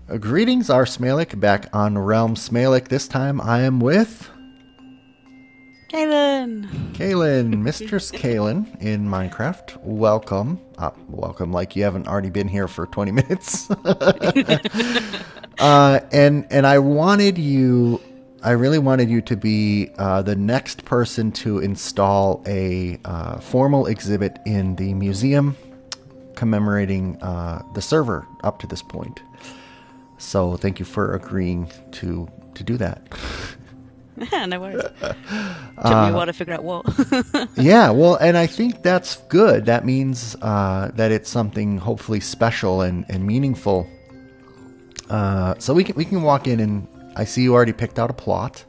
Greetings, RealmSmalec, back on RealmSmalec. This time I am with Kahlan! Kahlans, Mistress Kahlan in Minecraft. Welcome. Welcome like you haven't already been here for 20 minutes. And I really wanted you to be the next person to install a formal exhibit in the museum commemorating the server up to this point. So thank you for agreeing to do that. No worries. Took me a while to figure out what. Yeah, well, and I think that's good. That means that it's something hopefully special and meaningful. So we can walk in, and I see you already picked out a plot.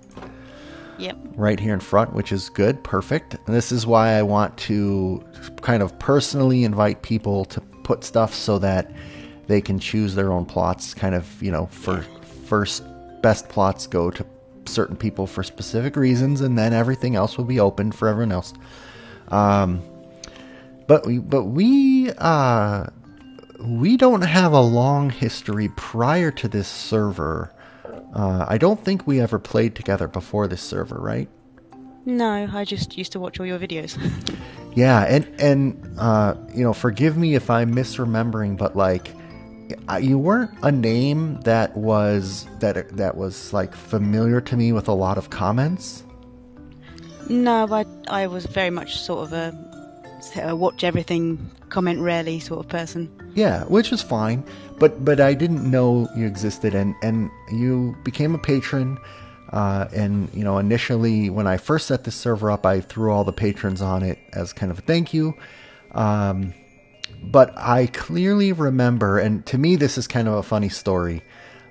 Yep. Right here in front, which is good, perfect. And this is why I want to kind of personally invite people to put stuff so that they can choose their own plots. Kind of, for first best plots go to certain people for specific reasons, and then everything else will be open for everyone else. But we don't have a long history prior to this server. I don't think we ever played together before this server, right? No, I just used to watch all your videos. Yeah, and forgive me if I'm misremembering, but like, you weren't a name that was like familiar to me with a lot of comments. No, but I was very much sort of a watch everything, comment rarely sort of person. Yeah, which is fine, but I didn't know you existed, and you became a patron. And initially when I first set this server up, I threw all the patrons on it as kind of a thank you. But I clearly remember, and to me this is kind of a funny story,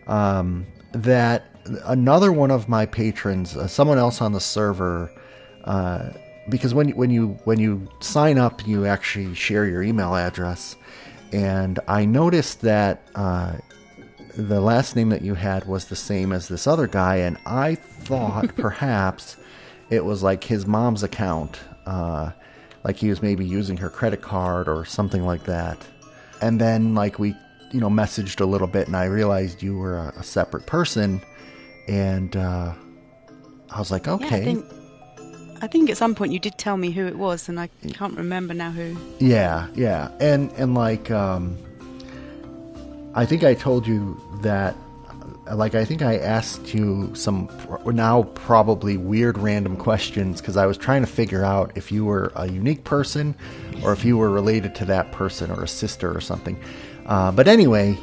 that another one of my patrons, someone else on the server, because when you sign up, you actually share your email address, and I noticed that the last name that you had was the same as this other guy, and I thought perhaps it was like his mom's account. Like he was maybe using her credit card or something like that. And then like we, messaged a little bit, and I realized you were a separate person. And I was like, okay. Yeah, I think at some point you did tell me who it was, and I can't remember now who. Yeah. And like, I think I told you that, like, I think I asked you some now probably weird random questions because I was trying to figure out if you were a unique person or if you were related to that person or a sister or something. But anyway,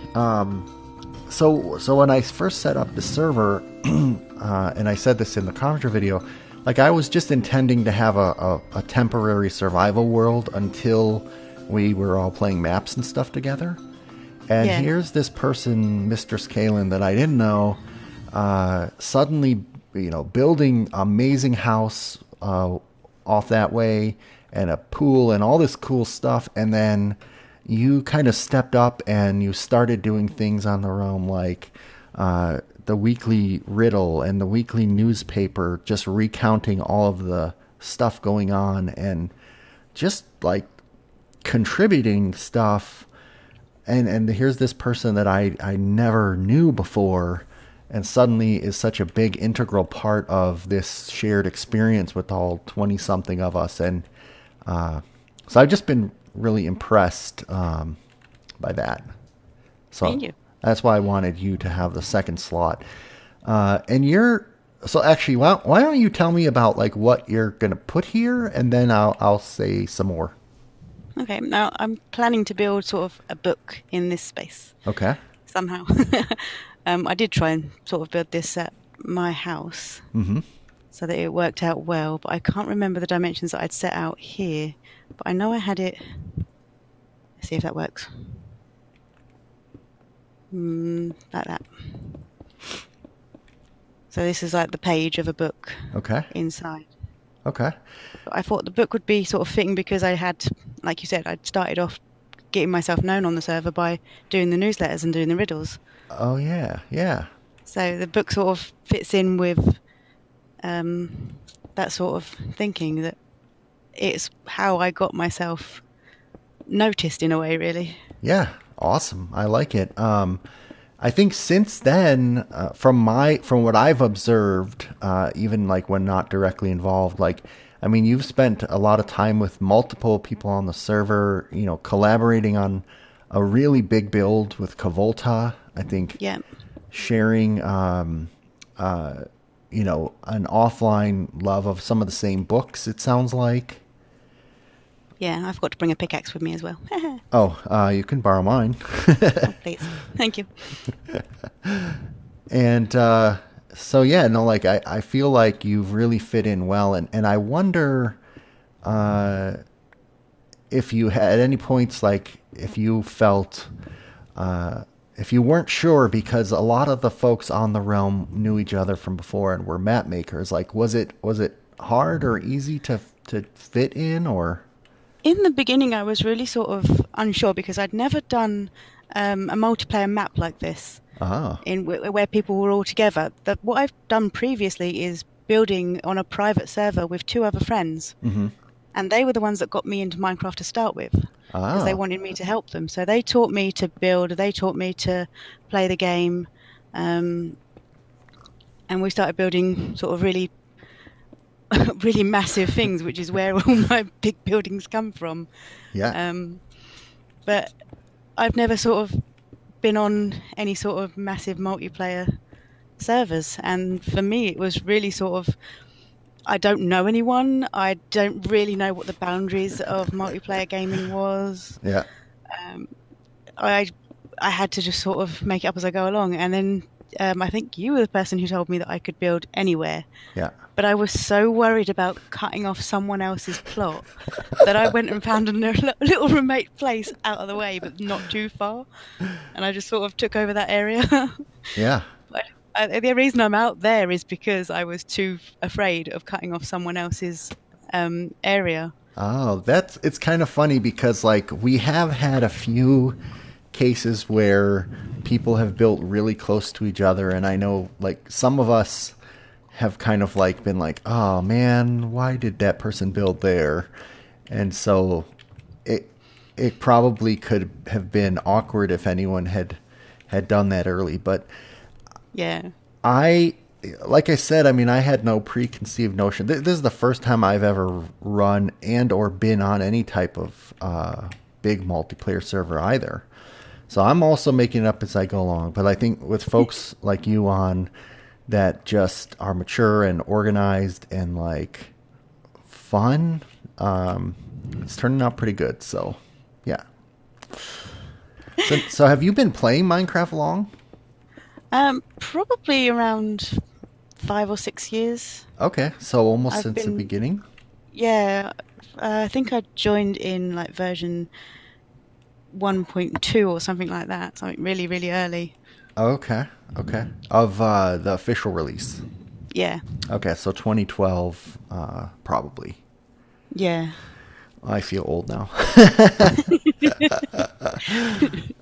so when I first set up the server, and I said this in the commentary video, like I was just intending to have a temporary survival world until we were all playing maps and stuff together. And Yeah. here's this person, Mistress Kahlan, that I didn't know, suddenly, building amazing house off that way, and a pool and all this cool stuff. And then you kind of stepped up and you started doing things on the realm, like the weekly riddle and the weekly newspaper, just recounting all of the stuff going on and just like contributing stuff. And here's this person that I never knew before, and suddenly is such a big integral part of this shared experience with all 20 something of us. And so I've just been really impressed by that. So Thank you. that's why I wanted you to have the second slot. And so actually, why don't you tell me about like what you're gonna put here, and then I'll say some more. Okay, now I'm planning to build sort of a book in this space Okay. somehow. I did try and sort of build this at my house Mm-hmm. so that it worked out well, but I can't remember the dimensions that I'd set out here. But I know I had it. Let's see if that works. Like that. So this is like the page of a book Okay. inside. Okay. But I thought the book would be sort of fitting because I had, like you said, I'd started off getting myself known on the server by doing the newsletters and doing the riddles. Oh yeah. Yeah. So the book sort of fits in with that sort of thinking, that it's how I got myself noticed in a way, really. Yeah. Awesome. I like it. I think since then, from what I've observed, even like when not directly involved, like I mean, you've spent a lot of time with multiple people on the server, collaborating on a really big build with Kavolta. I think Yeah. sharing, an offline love of some of the same books. It sounds like. Yeah, I forgot to bring a pickaxe with me as well. Oh, you can borrow mine. Oh, please. Thank you. And so yeah, no, like I feel like you've really fit in well, and I wonder uh, if you had at any points like if you felt if you weren't sure because a lot of the folks on the realm knew each other from before and were map makers. Like, was it hard or easy to fit in or? In the beginning, I was really sort of unsure because I'd never done a multiplayer map like this Ah, where people were all together. What I've done previously is building on a private server with two other friends, mm-hmm. and they were the ones that got me into Minecraft to start with because they Ah, wanted me to help them. So they taught me to build, they taught me to play the game, um, and we started building sort of really, really massive things, which is where all my big buildings come from. yeah. Um, but I've never sort of been on any sort of massive multiplayer servers, and for me, it was really sort of I don't know anyone. I don't really know what the boundaries of multiplayer gaming was. Yeah. Um, I I had to just sort of make it up as I go along, and then I think you were the person who told me that I could build anywhere. Yeah. But I was so worried about cutting off someone else's plot that I went and found a little remote place out of the way, but not too far, and I just sort of took over that area. Yeah. But the reason I'm out there is because I was too afraid of cutting off someone else's area. Oh, it's kind of funny because like we have had a few cases where people have built really close to each other, and I know like some of us have kind of like been like, "Oh man, why did that person build there?" And so it it probably could have been awkward if anyone had done that early, but Yeah. I, like I said, I mean, I had no preconceived notion. This is the first time I've ever run and or been on any type of big multiplayer server either. So I'm also making it up as I go along. But I think with folks like you on that just are mature and organized and like fun, it's turning out pretty good. So yeah. So have you been playing Minecraft long? Probably around 5 or 6 years. Okay, so almost I've since the been, beginning. yeah, I think I joined in like version 1.2 or something like that, something really, really early. Okay, okay. Of the official release. Yeah, Okay, so 2012, probably. yeah. I feel old now.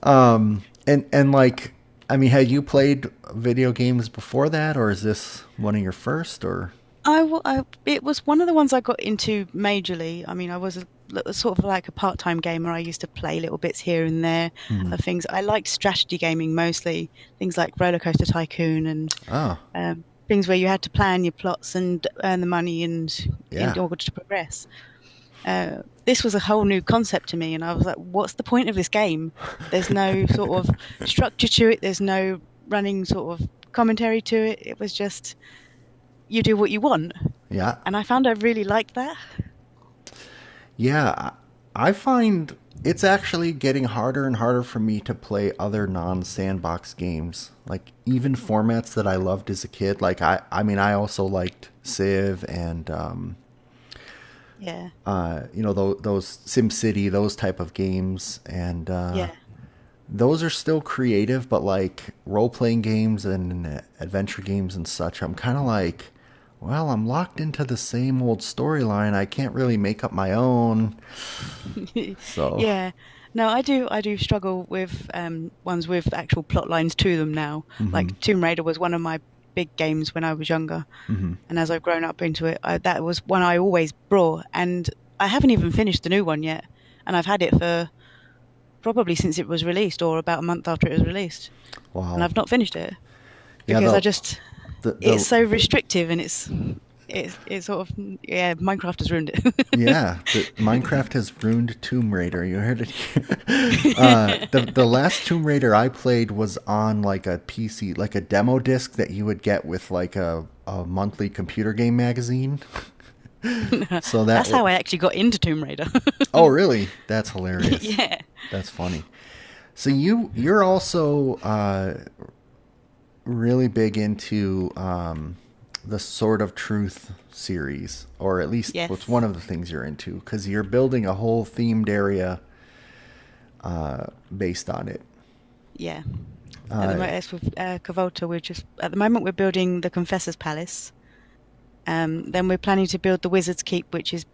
And like, I mean, had you played video games before that, or is this one of your first, or? It was one of the ones I got into majorly. I mean, I was sort of like a part-time gamer. I used to play little bits here and there Hmm. of things. I liked strategy gaming mostly, things like Roller Coaster Tycoon and Oh, things where you had to plan your plots and earn the money and in yeah. order to progress. This was a whole new concept to me, and I was like, "What's the point of this game? There's no sort of structure to it. There's no running sort of commentary to it. It was just you do what you want." Yeah. And I found I really liked that. Yeah, I find it's actually getting harder and harder for me to play other non-sandbox games. Like even formats that I loved as a kid. Like I mean, I also liked Civ and Yeah, those SimCity, those type of games, and yeah, those are still creative. But like role-playing games and adventure games and such, I'm kind of like, well, I'm locked into the same old storyline. I can't really make up my own. So. yeah. No, I do struggle with ones with actual plot lines to them now. Hmm. Like Tomb Raider was one of my big games when I was younger, Hmm. and as I've grown up into it, that was one I always brought. And I haven't even finished the new one yet, and I've had it for probably since it was released, or about a month after it was released, and Wow. I've not finished it Yeah, because I just it's the so restrictive, and it's sort of, yeah, Minecraft has ruined yeah, the Minecraft has ruined Tomb Raider. You heard it here. The last Tomb Raider I played was on like a PC, like a demo disc that you would get with like a monthly computer game magazine. it. So that That's how I actually got into Tomb Raider. oh really? That's hilarious. Yeah. That's funny. So you're also really big into the Sword of Truth series, or at least what's Yes. one of the things you're into, because you're building a whole themed area based on it. Yeah. At the Uh, moment, it's with Kavolta. We're just at the moment we're building the Confessor's Palace. Then we're planning to build the Wizard's Keep, which is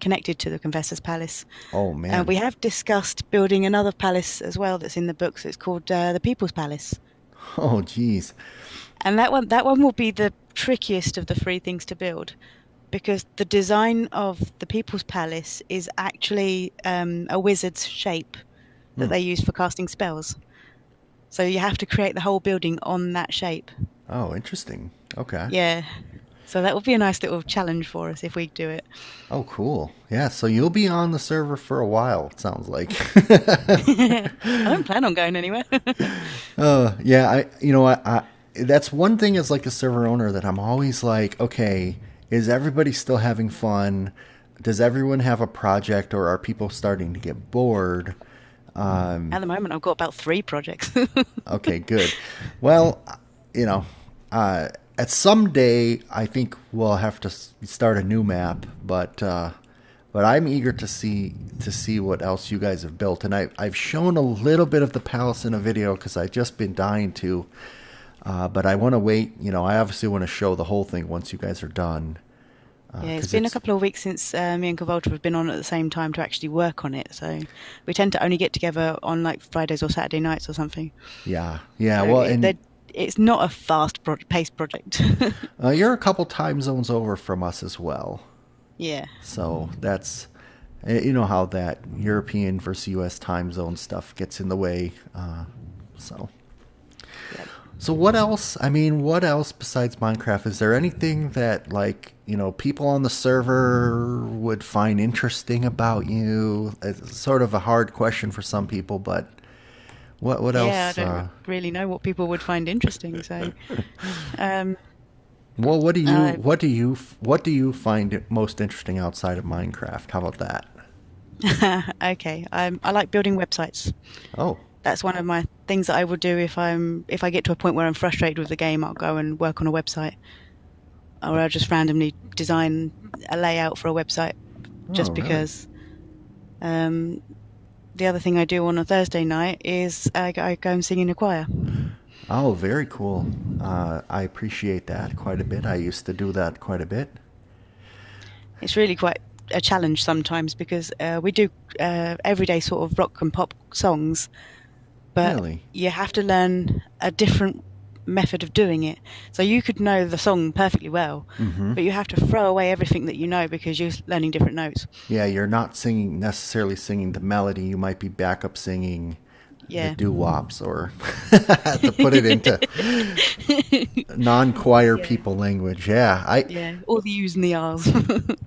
connected to the Confessor's Palace. oh man. We have discussed building another palace as well that's in the books. It's called the People's Palace, Oh geez. and that one will be the trickiest of the three things to build because the design of the People's Palace is actually a wizard's shape that Hmm. they use for casting spells. So you have to create the whole building on that shape. Oh, interesting. Okay. Yeah. So that would be a nice little challenge for us if we do it. Oh, cool. Yeah. So you'll be on the server for a while. It sounds like. I don't plan on going anywhere. Yeah. I that's one thing as like a server owner that I'm always like, okay, is everybody still having fun? Does everyone have a project, or are people starting to get bored? At the moment, I've got about three projects. Okay, good. Well, you know, uh, at some day I think we'll have to start a new map, but I'm eager to see what else you guys have built, and I've shown a little bit of the palace in a video because I've just been dying to, but I want to wait. You know, I obviously want to show the whole thing once you guys are done, Yeah, it's because been a it's couple of weeks since me and Kavolta have been on at the same time to actually work on it. So we tend to only get together on like Fridays or Saturday nights or something. yeah, yeah. So Well, and it's not a paced project. you're a couple time zones over from us as well. Yeah. So that's, you know how that European versus U.S. time zone stuff gets in the way. So Yep. so what else? I mean, what else besides Minecraft? Is there anything that like people on the server would find interesting about you? It's sort of a hard question for some people, but what Yeah, I else? don't really know what people would find interesting. So, um, Well, uh, what do you find most interesting outside of Minecraft? How about that? okay. I like building websites. Oh, That's one of my things that I would do if I get to a point where I'm frustrated with the game. I'll go and work on a website, or I'll just randomly design a layout for a website oh, just really? because. Um, the other thing I do on a Thursday night is I go and sing in a choir. Oh, very cool. I appreciate that quite a bit. I used to do that quite a bit. It's really quite a challenge sometimes because we do everyday sort of rock and pop songs, but Really? you have to learn a different method of doing it. So you could know the song perfectly well, Mm-hmm. but you have to throw away everything that you know because you're learning different notes. Yeah, you're not singing necessarily singing the melody. You might be backup singing the Yeah. doo-wops, or to put it into non-choir Yeah. people language. Yeah, I Yeah. All the U's and the R's.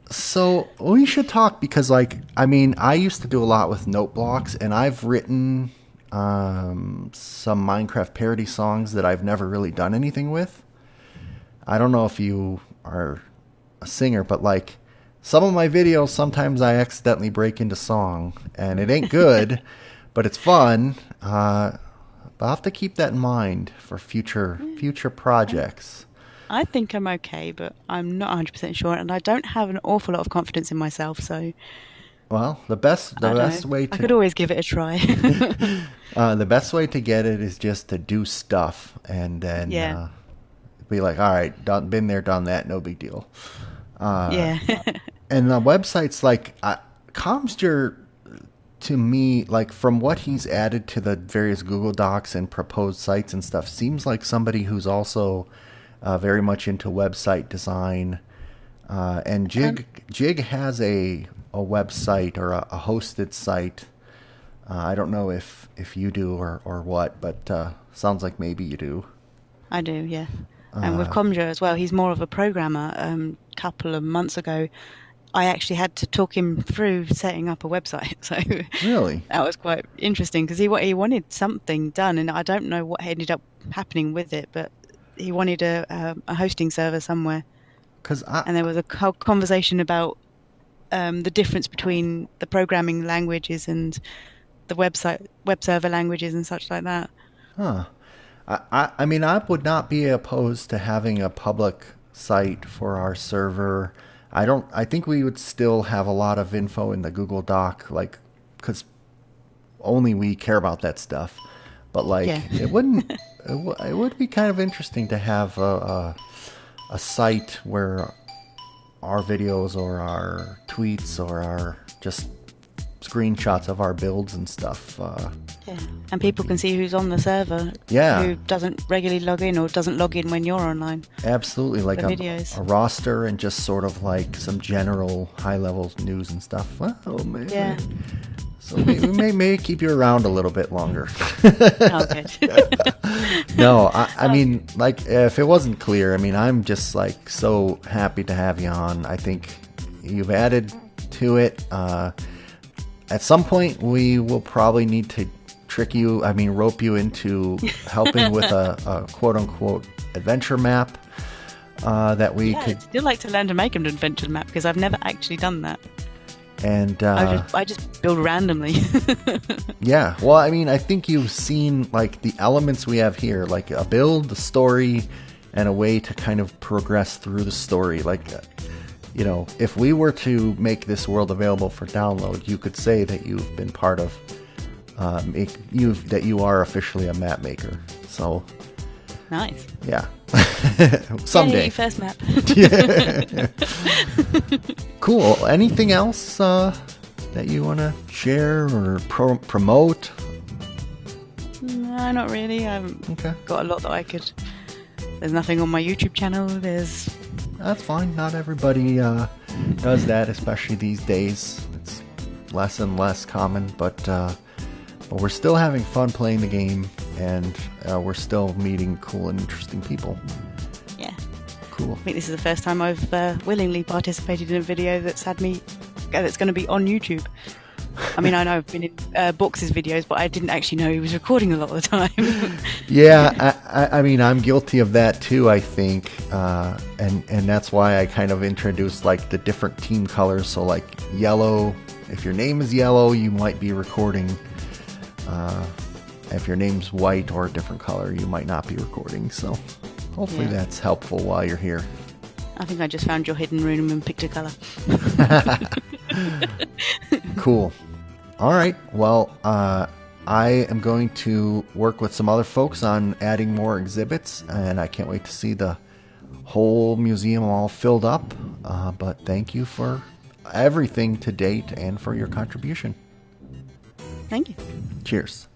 so we should talk because like I mean, I used to do a lot with note blocks, and I've written some Minecraft parody songs that I've never really done anything with. I don't know if you are a singer, but like some of my videos, sometimes I accidentally break into song, and it ain't good, but it's fun. But I'll have to keep that in mind for future projects. I think I'm okay, but I'm not 100% sure, and I don't have an awful lot of confidence in myself, so Well, I don't know. I could always give it a try. the best way to get it is just to do stuff, and then Yeah. be like, all right, been there, done that, no big deal. Uh, Yeah. and the website's like Comster, to me, like from what he's added to the various Google Docs and proposed sites and stuff, seems like somebody who's also very much into website design. And Um, Jig has a website, or a hosted site I don't know if you do or what, but sounds like maybe you do. I do, yeah. And with Comjo as well, he's more of a programmer. Couple of months ago, I actually had to talk him through setting up a website. So Really? that was quite interesting because he wanted something done, and I don't know what ended up happening with it, but he wanted a hosting server somewhere. Because And there was a conversation about the difference between the programming languages and the web server languages and such like that. huh. I mean, I would not be opposed to having a public site for our server. I think we would still have a lot of info in the Google Doc, like, because only we care about that stuff. But, like, Yeah. it wouldn't, it would be kind of interesting to have a site where our videos or our tweets or our just screenshots of our builds and stuff. Yeah. And people can see who's on the server. Yeah. Who doesn't regularly log in or doesn't log in when you're online. Absolutely, like The videos. a roster and just sort of like some general high-level news and stuff. Oh, man. Yeah. So we may keep you around a little bit longer. Oh, good. No, I mean, like, if it wasn't clear, I mean, I'm just, like, so happy to have you on. I think you've added to it. At some point, we will probably need to rope you into helping with a quote-unquote adventure map that we could... I'd still like to learn to make an adventure map because I've never actually done that. And I just build randomly. yeah, well, I mean, I think you've seen, like, the elements we have here, like a build, the story, and a way to kind of progress through the story. Like, you know, if we were to make this world available for download, you could say that you've been part of, that you are officially a map maker. So, Nice. yeah. Someday. Yay, first map. Yeah. Cool. Anything else that you want to share or promote? No, not really. I haven't got a lot that I could. There's nothing on my YouTube channel. That's fine. Not everybody does that, especially these days. It's less and less common, but we're still having fun playing the game, and we're still meeting cool and interesting people. Yeah. Cool. I think this is the first time I've willingly participated in a video that's going to be on YouTube. I mean, I know I've been in Books' videos, but I didn't actually know he was recording a lot of the time. Yeah, I mean, I'm guilty of that too, I think. And that's why I kind of introduced, like, the different team colors. So, like, yellow, if your name is yellow, you might be recording. If your name's white or a different color, you might not be recording. So hopefully that's helpful while you're here. I think I just found your hidden room and picked a color. Cool. All right. Well, I am going to work with some other folks on adding more exhibits, and I can't wait to see the whole museum all filled up. But thank you for everything to date and for your contribution. Thank you. Cheers.